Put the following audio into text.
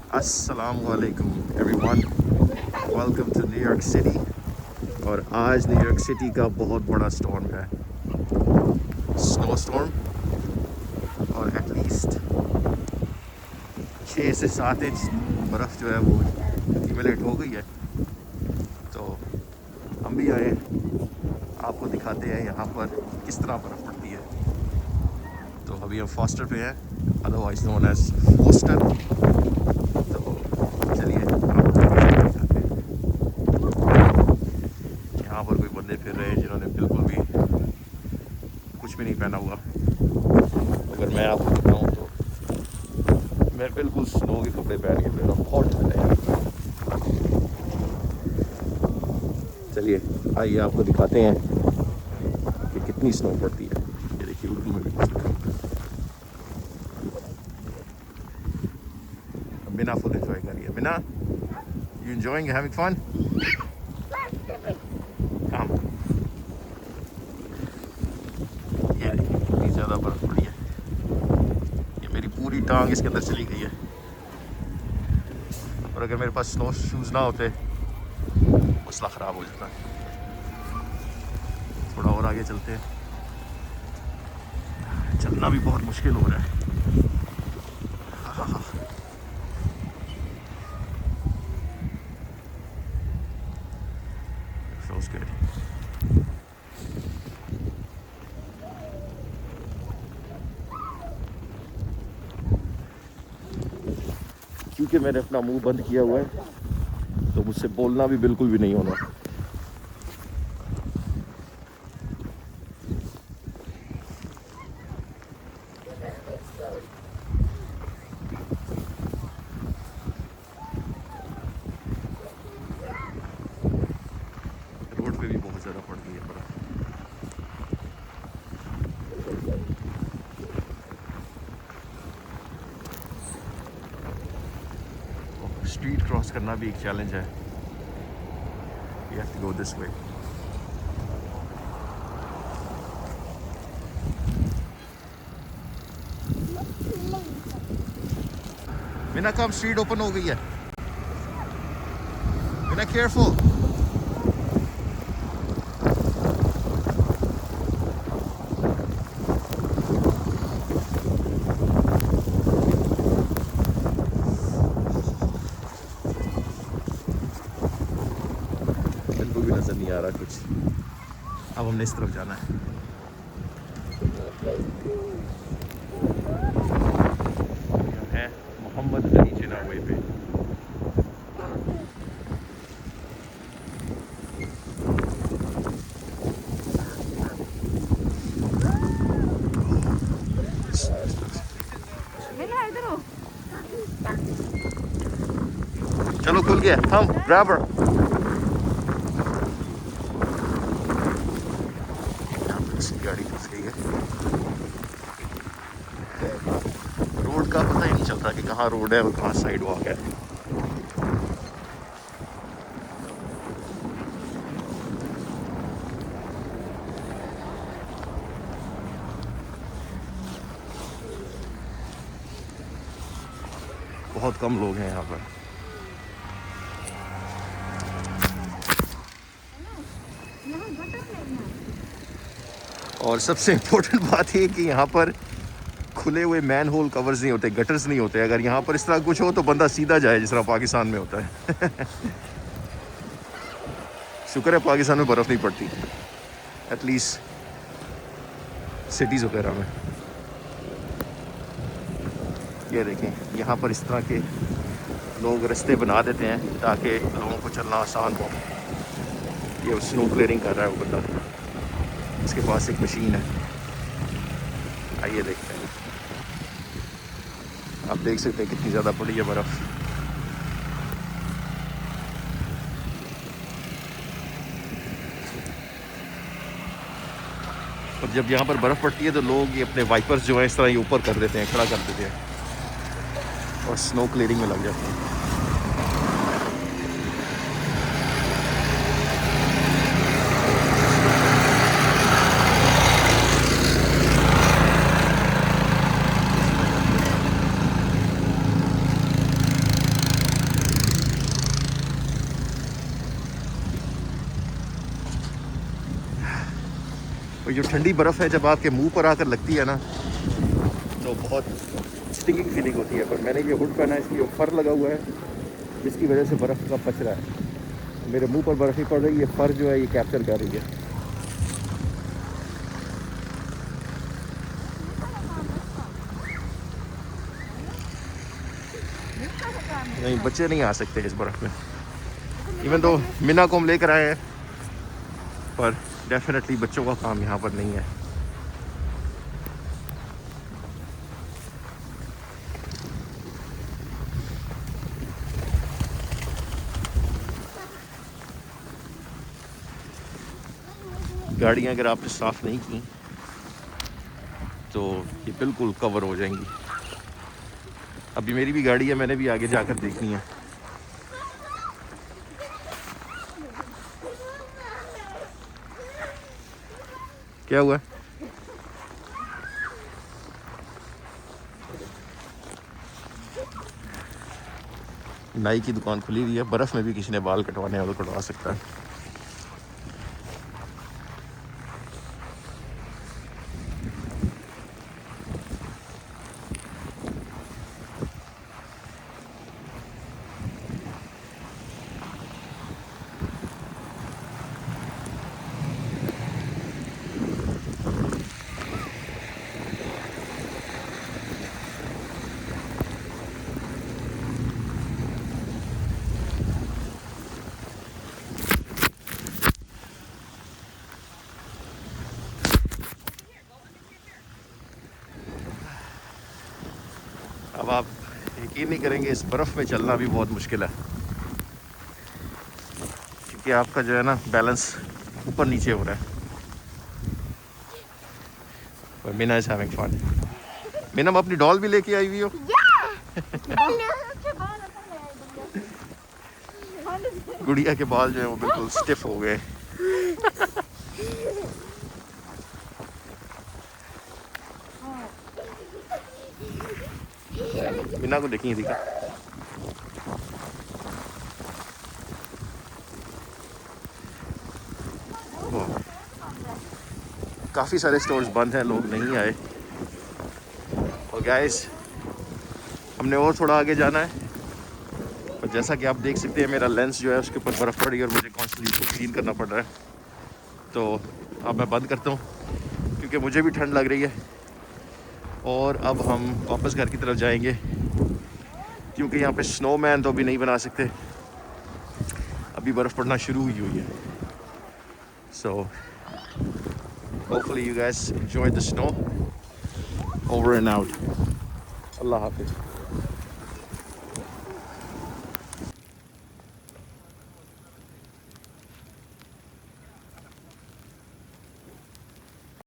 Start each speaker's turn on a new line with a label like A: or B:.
A: अस्सलामुअलैकुम everyone, welcome to New York city. और आज न्यूयॉर्क सिटी का बहुत बड़ा स्टॉर्म है, स्नो स्टॉर्म। और एटलीस्ट 6 से 7 इंच बर्फ़ जो है वो एक्यूमुलेट हो गई है। तो हम भी आए, आपको दिखाते हैं यहाँ पर किस तरह बर्फ़ पड़ती है। तो अभी हम फॉस्टर पे हैं, अदरवाइज नोन एज फोस्टर। तो चलिए आपको दिखाते हैं। यहाँ पर कोई बंदे फिर रहे हैं जिन्होंने बिल्कुल भी कुछ भी नहीं पहना हुआ। अगर मैं आपको दिखाऊँ तो मैं बिल्कुल स्नो के कपड़े पहन के फिर रहा हूँ, बहुत ठंड है। चलिए आइए आपको दिखाते हैं कि कितनी स्नो पड़ती है। ये देखिए, उर्दू में भी कुछ लिखा हुआ है। बिना फुल एंजॉय करिए। बिना, यू एंजॉयिंग, हैविंग फन? कम। ये देखिए कितनी ज़्यादा बर्फ़ पड़ी है। ये मेरी पूरी टांग इसके अंदर चली गई है। और अगर मेरे पास स्नो शूज़ ना होते मसला ख़राब हो जाता। थोड़ा और आगे चलते हैं, चलना भी बहुत मुश्किल हो रहा है। Feels good. क्योंकि मैंने अपना मुंह बंद किया हुआ है तो मुझसे बोलना भी बिल्कुल भी नहीं होना। रोड पे भी बहुत ज़्यादा पड़ती है बर्फ़। स्ट्रीट क्रॉस करना भी एक चैलेंज है। You have to go this way. बिना कम स्ट्रीट ओपन हो गई है। बिना केयरफुल। बिल्कुल भी नज़र नहीं आ रहा कुछ। अब हमने इस तरफ जाना है। है मोहम्मद अली जिना वे पे। चलो खुल गया, हम ड्राइवर। गाड़ी फंस गई है। रोड का पता ही नहीं चलता कि कहाँ रोड है और कहाँ साइड वॉक है। बहुत कम लोग हैं यहाँ पर। और सबसे इम्पोर्टेंट बात ये कि यहाँ पर खुले हुए मैन होल कवर्स नहीं होते, गटर्स नहीं होते। अगर यहाँ पर इस तरह कुछ हो तो बंदा सीधा जाए, जिस तरह पाकिस्तान में होता है। शुक्र है पाकिस्तान में बर्फ़ नहीं पड़ती, एटलीस्ट सिटीज़ वगैरह में। ये देखें, यहाँ पर इस तरह के लोग रास्ते बना देते हैं ताकि लोगों को चलना आसान हो। ये स्नो क्लियरिंग कर रहा है वो बंदा, उसके पास एक मशीन है। आइए देखते हैं। आप देख सकते हैं कितनी ज़्यादा पड़ी है बर्फ़। और जब यहाँ पर बर्फ़ पड़ती है तो लोग ये अपने वाइपर्स जो है इस तरह ये ऊपर कर देते हैं, खड़ा कर देते हैं और स्नो क्लियरिंग में लग जाते हैं। और जो ठंडी बर्फ़ है जब आपके मुंह पर आकर लगती है ना तो बहुत स्टिंगिंग फीलिंग होती है। पर मैंने ये हुड पहना है, इसकी फर लगा हुआ है जिसकी वजह से बर्फ़ का बच रहा है। मेरे मुंह पर बर्फ़ नहीं पड़ रही, ये फर जो है ये कैप्चर कर रही है। नहीं, बच्चे नहीं आ सकते इस बर्फ़ में। इवन तो मिना को हम लेकर आए हैं, पर डेफिनेटली बच्चों का काम यहाँ पर नहीं है। गाड़ियाँ अगर आपने साफ़ नहीं की तो ये बिल्कुल कवर हो जाएंगी। अभी मेरी भी गाड़ी है, मैंने भी आगे जाकर देखनी है। क्या हुआ? नाई की दुकान खुली हुई है, बर्फ़ में भी किसी ने बाल कटवाने हैं तो कटवा सकता है। अब आप यकीन नहीं करेंगे, इस बर्फ़ में चलना भी बहुत मुश्किल है क्योंकि आपका जो है ना बैलेंस ऊपर नीचे हो रहा है। पर Meena is having fun. Meena, अपनी डॉल भी लेके आई हुई हो? गुड़िया के बाल जो है वो बिल्कुल स्टिफ हो गए। मीना को देखिए, दिखा। काफ़ी सारे स्टोर्स बंद हैं, लोग नहीं आए। और गाइस, हमने और थोड़ा आगे जाना है, और जैसा कि आप देख सकते हैं मेरा लेंस जो है उसके ऊपर बर्फ़ पड़ी और मुझे कॉन्स्टेंटली इसको क्लीन करना पड़ रहा है। तो अब मैं बंद करता हूँ क्योंकि मुझे भी ठंड लग रही है। और अब हम वापस घर की तरफ जाएंगे क्योंकि यहाँ पे स्नोमैन तो अभी नहीं बना सकते, अभी बर्फ़ पड़ना शुरू हुई है। सो hopefully you guys enjoyed the snow. Over and out. Allah Hafiz.